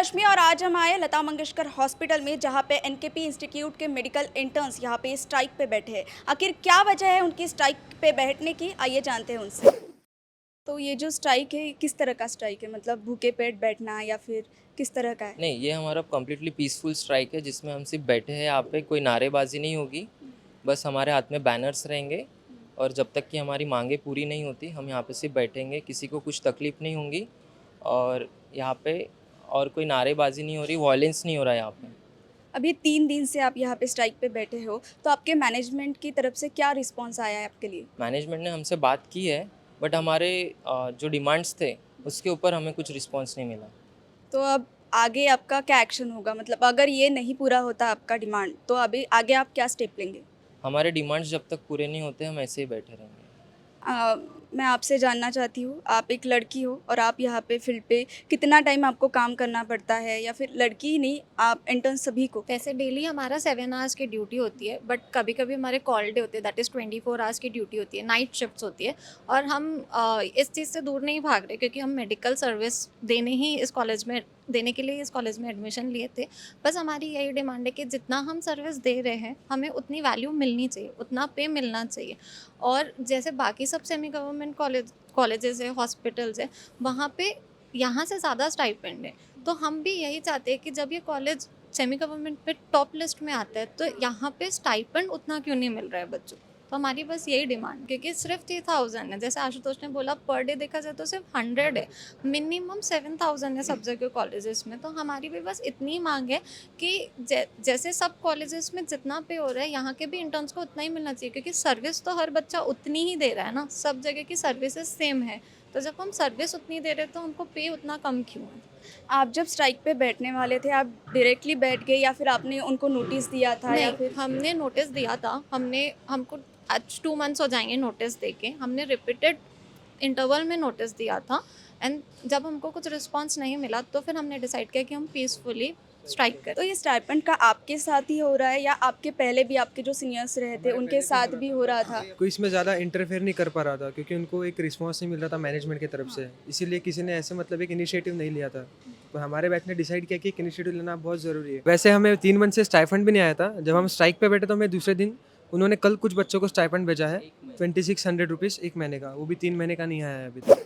रश्मि और आज हम आए लता मंगेशकर हॉस्पिटल में जहां पे एनकेपी इंस्टीट्यूट के मेडिकल इंटर्न्स यहां पे स्ट्राइक पे बैठे हैं। आखिर क्या वजह है उनकी स्ट्राइक पे बैठने की, आइए जानते हैं उनसे। तो ये जो स्ट्राइक है किस तरह का स्ट्राइक है, मतलब भूखे पेट बैठना या फिर किस तरह का है? नहीं, ये हमारा कम्प्लीटली पीसफुल स्ट्राइक है जिसमें हम सिर्फ बैठे हैं यहाँ पे, कोई नारेबाजी नहीं होगी। बस हमारे हाथ में बैनर्स रहेंगे और जब तक कि हमारी मांगें पूरी नहीं होती हम यहाँ पे सिर्फ बैठेंगे, किसी को कुछ तकलीफ़ नहीं होगी। और यहाँ पे और कोई नारेबाजी नहीं हो रही, वॉयलेंस नहीं हो रहा है यहाँ पे। अभी 3 दिन से आप यहाँ पे स्ट्राइक पे बैठे हो, तो आपके मैनेजमेंट की तरफ से क्या रिस्पॉन्स आया है आपके लिए? मैनेजमेंट ने हमसे बात की है, बट हमारे जो डिमांड्स थे उसके ऊपर हमें कुछ रिस्पॉन्स नहीं मिला। तो अब आगे आपका क्या एक्शन होगा, मतलब अगर ये नहीं पूरा होता आपका डिमांड तो अभी आगे आप क्या स्टेप लेंगे? हमारे डिमांड्स जब तक पूरे नहीं होते हम ऐसे ही बैठे रहेंगे। अ, मैं आपसे जानना चाहती हूँ, आप एक लड़की हो और आप यहाँ पे फील्ड पे कितना टाइम आपको काम करना पड़ता है, या फिर लड़की ही नहीं, आप इंटर्न सभी को? वैसे डेली हमारा 7 आवर्स की ड्यूटी होती है, बट कभी कभी हमारे कॉल डे होते हैं, दैट इज़ 24 आवर्स की ड्यूटी होती है, नाइट शिफ्ट्स होती है। और हम इस चीज़ से दूर नहीं भाग रहे, क्योंकि हम मेडिकल सर्विस देने के लिए इस कॉलेज में एडमिशन लिए थे। बस हमारी यही डिमांड है कि जितना हम सर्विस दे रहे हैं हमें उतनी वैल्यू मिलनी चाहिए, उतना पे मिलना चाहिए। और जैसे बाकी सब सेमी गवर्नमेंट कॉलेजेस है, हॉस्पिटल्स है, वहाँ पे यहाँ से ज़्यादा स्टाइपेंड है। तो हम भी यही चाहते हैं कि जब ये कॉलेज सेमी गवर्नमेंट पे टॉप लिस्ट में आता है तो यहाँ पे स्टाइपेंड उतना क्यों नहीं मिल रहा है बच्चों को। तो हमारी बस यही डिमांड, क्योंकि सिर्फ 3,000 है, जैसे आशुतोष ने बोला पर डे देखा जाए तो सिर्फ 100 है, मिनिमम 7,000 है सब जगह कॉलेजेस में। तो हमारी भी बस इतनी मांग है कि जैसे सब कॉलेजेस में जितना पे हो रहा है यहाँ के भी इंटर्न्स को उतना ही मिलना चाहिए, क्योंकि सर्विस तो हर बच्चा उतनी ही दे रहा है ना, सब जगह की सर्विसेज सेम है। तो जब हम सर्विस उतनी दे रहे हैं तो उनको पे उतना कम क्यों है। आप जब स्ट्राइक पे बैठने वाले थे, आप डायरेक्टली बैठ गए या फिर आपने उनको नोटिस दिया था, या नहीं, फिर? हमने नोटिस दिया था। हमको आज 2 मंथ्स हो जाएंगे नोटिस देके। हमने रिपीटेड इंटरवल में नोटिस दिया था, एंड जब हमको कुछ रिस्पांस नहीं मिला तो फिर हमने डिसाइड किया कि हम पीसफुली स्ट्राइक करें। तो ये स्टाइपेंड का आपके साथ ही हो रहा है या आपके पहले भी आपके जो सीनियर्स रहे थे उनके साथ भी हो रहा था? कोई इसमें ज़्यादा इंटरफेयर नहीं कर पा रहा था, क्योंकि उनको एक रिस्पांस नहीं मिल रहा था मैनेजमेंट की तरफ से। इसीलिए किसी ने ऐसे मतलब एक इनिशिएटिव नहीं लिया था। तो हमारे बैच ने डिसाइड किया कि एक इनिशिएटिव लेना बहुत ज़रूरी है। वैसे हमें 3 मंथ से स्टाइपेंड भी नहीं आया था। जब हम स्ट्राइक पे बैठे तो हमें दूसरे दिन उन्होंने कल कुछ बच्चों को स्टाइपेंड भेजा है, 2600 रुपीज़ 1 महीने का, वो भी 3 महीने का नहीं आया है अभी तक।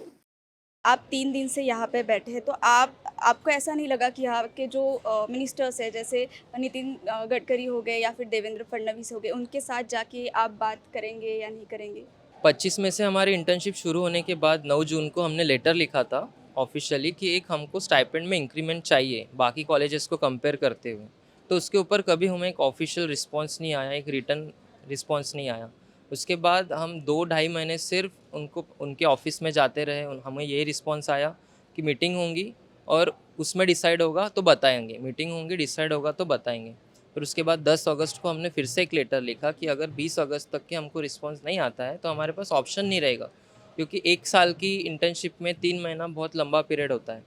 आप 3 दिन से यहाँ पे बैठे हैं, तो आपको ऐसा नहीं लगा कि यहाँ के जो मिनिस्टर्स हैं, जैसे नितिन गडकरी हो गए या फिर देवेंद्र फडणवीस हो गए, उनके साथ जाके आप बात करेंगे या नहीं करेंगे? 25 में से हमारी इंटर्नशिप शुरू होने के बाद 9 जून को हमने लेटर लिखा था ऑफिशियली कि एक हमको स्टाइपेंड में इंक्रीमेंट चाहिए बाकी कॉलेजेस को कंपेयर करते हुए। तो उसके ऊपर कभी हमें एक ऑफिशियल रिस्पांस नहीं आया, एक रिटर्न रिस्पांस नहीं आया। उसके बाद हम 2-2.5 महीने सिर्फ उनको उनके ऑफिस में जाते रहे। हमें यही रिस्पांस आया कि मीटिंग होंगी और उसमें डिसाइड होगा तो बताएंगे, मीटिंग होंगी डिसाइड होगा तो बताएंगे। फिर उसके बाद 10 अगस्त को हमने फिर से एक लेटर लिखा कि अगर 20 अगस्त तक के हमको रिस्पांस नहीं आता है तो हमारे पास ऑप्शन नहीं रहेगा, क्योंकि 1 साल की इंटर्नशिप में 3 महीना बहुत लंबा पीरियड होता है।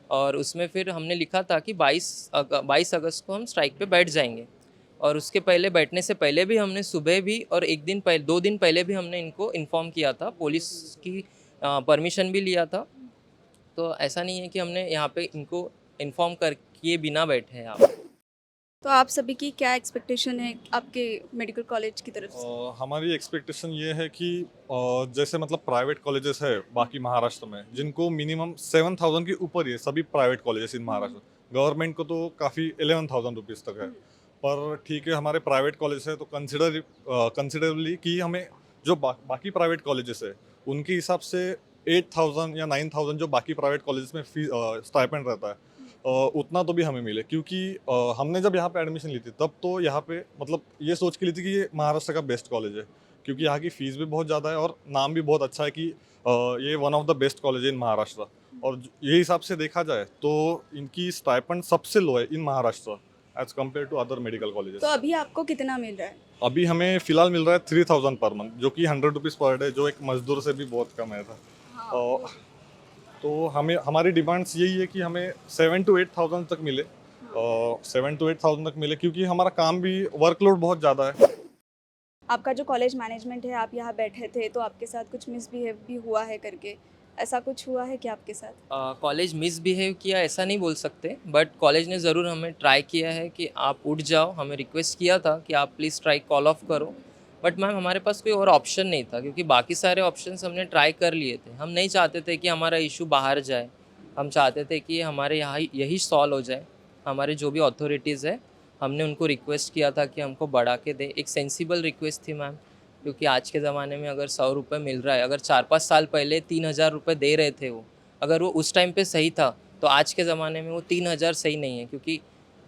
और उसमें फिर हमने लिखा था कि 22 अगस्त को हम स्ट्राइक पे बैठ जाएंगे। और उसके पहले बैठने से पहले भी हमने सुबह भी और 1 दिन पहले 2 दिन पहले भी हमने इनको इन्फॉर्म किया था, पुलिस की परमिशन भी लिया था। तो ऐसा नहीं है कि हमने यहाँ पे इनको इन्फॉर्म कर किए बिना बैठे हैं आप। तो आप सभी की क्या एक्सपेक्टेशन है आपके मेडिकल कॉलेज की तरफ से? हमारी एक्सपेक्टेशन ये है कि जैसे मतलब प्राइवेट कॉलेजेस है बाकी महाराष्ट्र में जिनको मिनिमम 7,000 के ऊपर ही है, सभी private colleges in Maharashtra. Government को तो काफ़ी 11,000 रुपीज़ तक है, पर ठीक है हमारे प्राइवेट कॉलेज है तो कंसिडरेबली कि हमें जो बाकी प्राइवेट कॉलेजेस है उनके हिसाब से 8,000 या 9,000 जो बाकी प्राइवेट कॉलेजेस में फीस स्टाइपेंड रहता है, उतना तो भी हमें मिले। क्योंकि हमने जब यहाँ पे एडमिशन ली थी तब तो यहाँ पे मतलब ये सोच के ली थी कि ये महाराष्ट्र का बेस्ट कॉलेज है, क्योंकि यहाँ की फ़ीस भी बहुत ज़्यादा है और नाम भी बहुत अच्छा है कि ये one of the best college है इन महाराष्ट्र। और ये हिसाब से देखा जाए तो इनकी स्टाइपेंड सबसे लो है in Maharashtra as compare to other medical तो कॉलेजेस। अभी आपको कितना मिल रहा है? अभी हमें फ़िलहाल मिल रहा है 3,000 पर मंथ, जो कि 100 रुपीज़ पर डे, जो एक मजदूर से भी बहुत कम है था। और तो हमें हमारी डिमांड्स यही है कि हमें 7 to 8,000 तक मिले, 7 to 8,000 तक मिले, क्योंकि हमारा काम भी वर्कलोड बहुत ज़्यादा है। आपका जो कॉलेज मैनेजमेंट है, आप यहाँ बैठे थे तो आपके साथ कुछ मिसबिहेव भी हुआ है करके, ऐसा कुछ हुआ है क्या आपके साथ? कॉलेज मिसबिहेव किया ऐसा नहीं बोल सकते, बट कॉलेज ने ज़रूर हमें ट्राई किया है कि आप उठ जाओ, हमें रिक्वेस्ट किया था कि आप प्लीज़ स्ट्राइक कॉल ऑफ करो, बट मैम हमारे पास कोई और ऑप्शन नहीं था क्योंकि बाकी सारे ऑप्शंस हमने ट्राई कर लिए थे। हम नहीं चाहते थे कि हमारा इशू बाहर जाए, हम चाहते थे कि हमारे यहाँ यही सॉल्व हो जाए। हमारे जो भी अथॉरिटीज़ है, हमने उनको रिक्वेस्ट किया था कि हमको बढ़ा के दे। एक सेंसिबल रिक्वेस्ट थी मैम, क्योंकि आज के ज़माने में अगर 100 रुपये मिल रहा है, अगर 4-5 साल पहले 3000 रुपये दे रहे थे वो, अगर वो उस टाइम पे सही था, तो आज के ज़माने में वो 3000 सही नहीं है। क्योंकि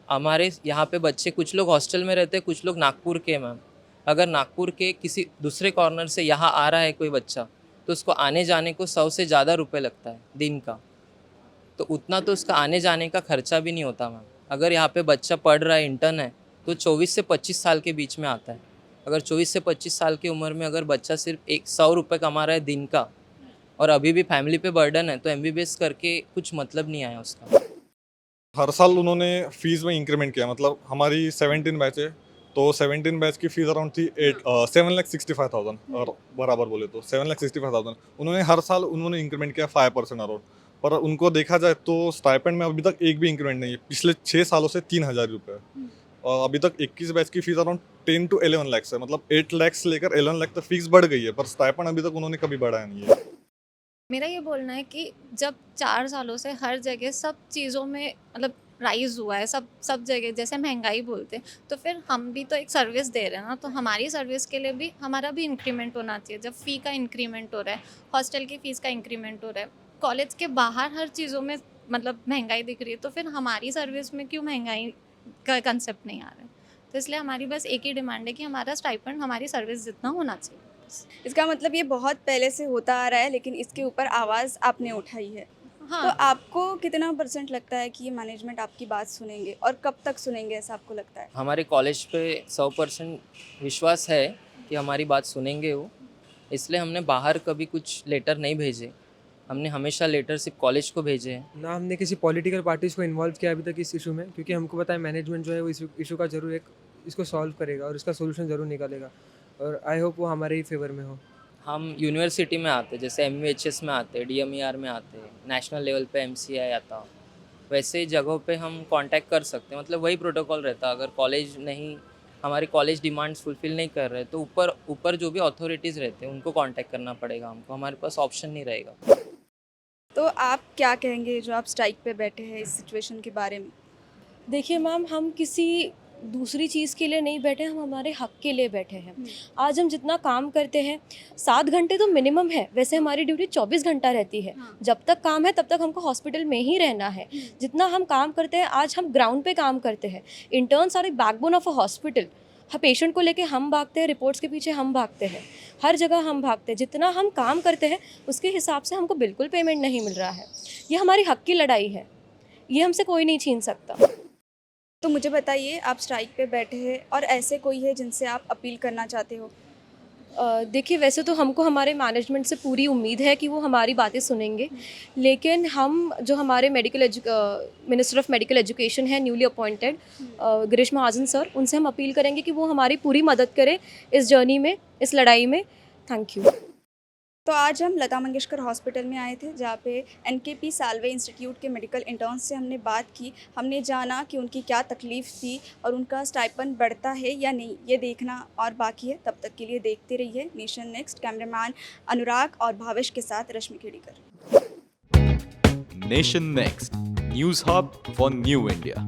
हमारे यहाँ पे बच्चे, कुछ लोग हॉस्टल में रहते हैं, कुछ लोग नागपुर के मैम। अगर नागपुर के किसी दूसरे कॉर्नर से यहाँ आ रहा है कोई बच्चा, तो उसको आने जाने को 100 से ज़्यादा रुपये लगता है दिन का। तो उतना तो उसका आने जाने का खर्चा भी नहीं होता मैम। अगर यहाँ पे बच्चा पढ़ रहा है, इंटर्न है, तो 24 से 25 साल के बीच में आता है। अगर 24 से 25 साल की उम्र में अगर बच्चा सिर्फ 100 रुपये कमा रहा है दिन का, और अभी भी फैमिली पे बर्डन है, तो MBBS करके कुछ मतलब नहीं आया उसका। हर साल उन्होंने फीस में इंक्रीमेंट किया, मतलब हमारी 17 बैच है, तो 17 बैच की फीस अराउंड थी 7,65,000, और बराबर बोले तो 7,65,000। उन्होंने हर साल उन्होंने इंक्रीमेंट किया 5% अराउंड, पर उनको देखा जाए तो स्टाइपेंड में अभी तक एक भी इंक्रीमेंट नहीं है। पिछले 6 सालों से 3,000 रुपये, और अभी तक 21 बैच की फीस अराउंड 10 to 11 लाख है, मतलब 8 लाख से लेकर 11 लाख तक फीस बढ़ गई है, पर स्टाइपेंड अभी तक उन्होंने कभी बढ़ाया नहीं है। मेरा ये बोलना है कि जब 4 सालों से हर जगह सब चीज़ों में मतलब राइज़ हुआ है, सब जगह जैसे महंगाई बोलते हैं, तो फिर हम भी तो एक सर्विस दे रहे हैं ना, तो हमारी सर्विस के लिए भी हमारा भी इंक्रीमेंट होना चाहिए। जब फ़ी का इंक्रीमेंट हो रहा है, हॉस्टल की फ़ीस का इंक्रीमेंट हो रहा है, कॉलेज के बाहर हर चीज़ों में मतलब महंगाई दिख रही है, तो फिर हमारी सर्विस में क्यों महंगाई का कंसेप्ट नहीं आ रहा है? तो इसलिए हमारी बस एक ही डिमांड है कि हमारा स्टाइपेंड हमारी सर्विस जितना होना चाहिए। इसका मतलब ये बहुत पहले से होता आ रहा है, लेकिन इसके ऊपर आवाज़ आपने उठाई है। तो हाँ, आपको कितना % लगता है कि ये मैनेजमेंट आपकी बात सुनेंगे, और कब तक सुनेंगे, ऐसा आपको लगता है? हमारे कॉलेज पे 100% विश्वास है कि हमारी बात सुनेंगे वो, इसलिए हमने बाहर कभी कुछ लेटर नहीं भेजे। हमने हमेशा लेटर सिर्फ कॉलेज को भेजे हैं। ना हमने किसी पॉलिटिकल पार्टीज़ को इन्वॉल्व किया अभी तक इस इशू में, क्योंकि हमको पता है मैनेजमेंट जो है वो इस इशू का ज़रूर इसको सॉल्व करेगा और इसका सोल्यूशन ज़रूर निकालेगा, और आई होप वो हमारे ही फेवर में हो। हम यूनिवर्सिटी में आते, जैसे MUHS में आते, DMER में आते, नेशनल लेवल पे MCI आता, वैसे जगहों पे हम कांटेक्ट कर सकते हैं। मतलब वही प्रोटोकॉल रहता। अगर कॉलेज नहीं, हमारे कॉलेज डिमांड्स फुलफिल नहीं कर रहे, तो ऊपर जो भी अथॉरिटीज़ रहते हैं उनको कांटेक्ट करना पड़ेगा हमको। हमारे पास ऑप्शन नहीं रहेगा। तो आप क्या कहेंगे जो आप स्ट्राइक पे बैठे हैं इस सिचुएशन के बारे में? देखिए मैम, हम किसी दूसरी चीज़ के लिए नहीं बैठे, हम हमारे हक के लिए बैठे हैं। आज हम जितना काम करते हैं, 7 घंटे तो मिनिमम है, वैसे हमारी ड्यूटी 24 घंटा रहती है। जब तक काम है तब तक हमको हॉस्पिटल में ही रहना है। जितना हम काम करते हैं, आज हम ग्राउंड पे काम करते हैं। Interns are a backbone of a hospital. हर पेशेंट को लेके हम भागते हैं, रिपोर्ट्स के पीछे हम भागते हैं, हर जगह हम भागते हैं। जितना हम काम करते हैं उसके हिसाब से हमको बिल्कुल पेमेंट नहीं मिल रहा है। ये हमारी हक की लड़ाई है, ये हमसे कोई नहीं छीन सकता। तो मुझे बताइए, आप स्ट्राइक पे बैठे हैं और ऐसे कोई है जिनसे आप अपील करना चाहते हो? देखिए, वैसे तो हमको हमारे मैनेजमेंट से पूरी उम्मीद है कि वो हमारी बातें सुनेंगे, लेकिन हम जो हमारे मिनिस्टर ऑफ मेडिकल एजुकेशन है newly appointed, Girish Mahajan sir, उनसे हम अपील करेंगे कि वो हमारी पूरी मदद करें इस जर्नी में, इस लड़ाई में। Thank you. तो आज हम लता मंगेशकर हॉस्पिटल में आए थे, जहाँ पे NKP साल्वे इंस्टीट्यूट के मेडिकल इंटर्न्स से हमने बात की। हमने जाना कि उनकी क्या तकलीफ़ थी और उनका स्टाइपेंड बढ़ता है या नहीं, ये देखना और बाकी है। तब तक के लिए देखते रहिए नेशन नेक्स्ट। कैमरामैन अनुराग और भावेश के साथ Rashmi Khedikar. Nation next news hub for new India.